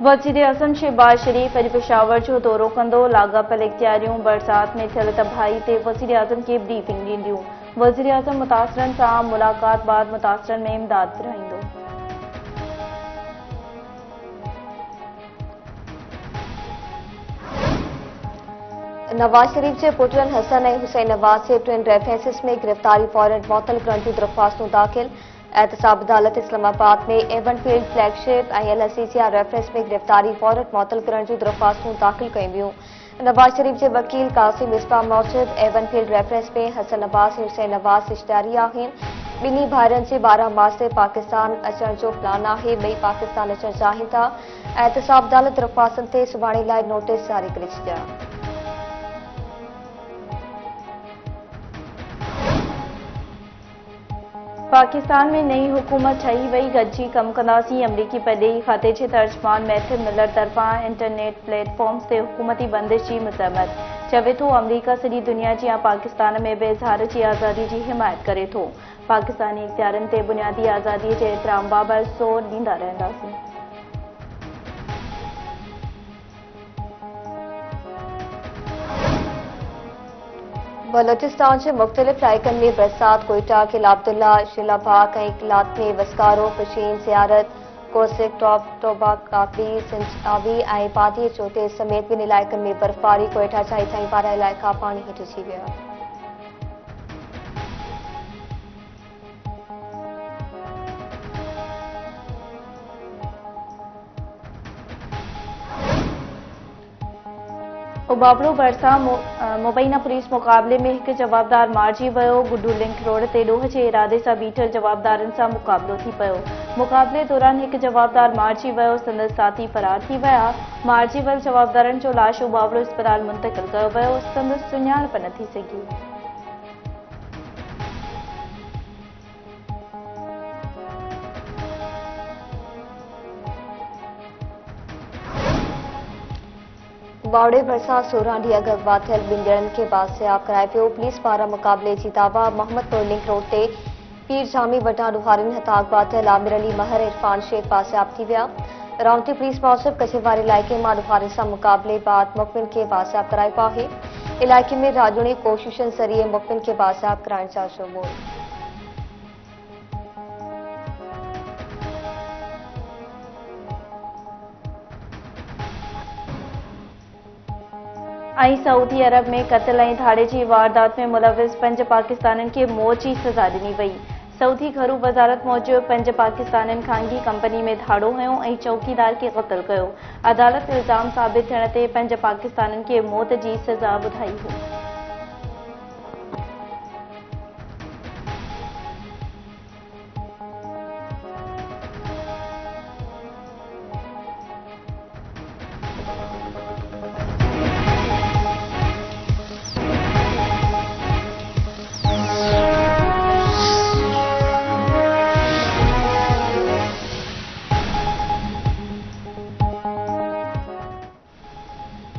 वज़ीर-ए-आज़म शहबाज शरीफ अॼु पेशावर जो दौरो कंदो। लाॻापियल इख़्तियारियूं बरसात में थियल तबाही ते वज़ीर-ए-आज़म खे ब्रीफिंग ॾींदियूं। वज़ीर-ए-आज़म मुतासिरनि सां मुलाक़ात बाद मुतासिरनि में इमदाद विरहाईंदो। नवाज शरीफ के पुटनि हसन ऐं हुसैन नवाज से टिनि रेफरेंसिस में गिरफ़्तारी वारंट मुअत्तल करण जूं दरख़्वास्तूं दाख़िल। एहतसाब अदालत इस्लामाबाद में एवनफील्ड फ्लैगशिप ऐं एल-हसीसिया रेफरेंस में गिरफ़्तारी वारंट मुअत्तल करण जूं दरख़्वास्तूं दाख़िल कयूं वियूं। नवाज शरीफ के वकील कासिम मिसबा मूजिब एवनफील्ड रेफरेंस में हसन नवाज ऐं हुसैन नवाज इश्तिहारी आहिनि। ॿिन्ही भाइरनि जे 12 मार्च ते पाकिस्तान अचण जो प्लान आहे। ॿई पाकिस्तान अचण चाहिनि था। एहतसाब अदालत दरख़्वास्तनि ते सुभाणे लाइ नोटिस जारी करे छॾिया। पाकिस्तान में नई हुकूमत ठही वई, गॾिजी कम कंदासीं। अमरीकी परॾेही खाते जे तर्जुमान मैथ्यू मिलर तरफ़ां इंटरनेट प्लेटफॉर्म्स ते हुकूमती बंदिश जी मज़म्मत। चवे थो अमरीका सॼी दुनिया जी पाकिस्तान में बि इज़हार जी आज़ादी जी हिमायत करे थो। पाकिस्तानी इख़्तियारनि ते बुनियादी आज़ादीअ जे एतिराम बाबति ज़ोर ॾींदा रहंदासीं। बलोचिस्तान के मुख्तलिफ इलाइक़नि में बरसात। कोयटा, किला अब्दुल्ला, शिलाबाग ऐं किलात में वस्कारो, पशीन, ज़ियारत, कोसिक, टोबा, काकड़ी, सिंचावी ऐं पादी चोटे समेत ॿिनि इलाइक़नि में बर्फ़बारी। कोयटा जा इथाई वारा इलाइक़ा पाणी हेठि अची विया। उबाबड़ो भरिसां मुबैना पुलिस मुक़ाबले में हिकु जवाबदार मारिजी वियो। गुड्डू लिंक रोड ते ॾोह जे इरादे सां बीठल जवाबदारनि सां मुक़ाबलो थी पियो। मुक़ाबले दौरान हिकु जवाबदार मारिजी वियो। संदसि साथी फरार थी विया। मारिजी वियल जवाबदारनि जो लाश उबाबड़ो इस्पताल मुंतक़िल कयो वियो। संदसि सुञाणप न थी सघी। बावड़े भरिसां 16 ॾींहं अॻु अगवा थियल ॿिनि ॼणनि खे बाज़ियाब कराए पियो। पुलिस पारां मुक़ाबले जी दावा। मोहम्मदपुर लिंक रोड ते पीर जामी वटां ॾुहारियुनि हथां अगवा थियल आमिर अली महर इरफान शेख बाज़ियाब थी विया। रावंती पुलिस मूजिब कचे वारे इलाइक़े मां ॾुहारियुनि सां मुक़ाबले बाद मुख़बिन खे बाज़ियाब करायो आहे। इलाइक़े में राजोणी कोशिशुनि ज़रिए मुख़बिन खे बाज़ियाब कराइण जा शुमूल। सऊदी अरब में क़त्ल ऐं धाड़े जी वारदात में मुलविस 5 पाकिस्तानियुनि खे मौत जी सज़ा ॾिनी वई। सऊदी घरू वज़ारत मूजिब 5 पाकिस्तानियुनि ख़ानगी कंपनी में धाड़ो हयो ऐं चौकीदार खे क़त्ल कयो। अदालत इल्ज़ाम साबित थियण ते 5 पाकिस्तानियुनि खे मौत जी सज़ा ॿुधाई हुई।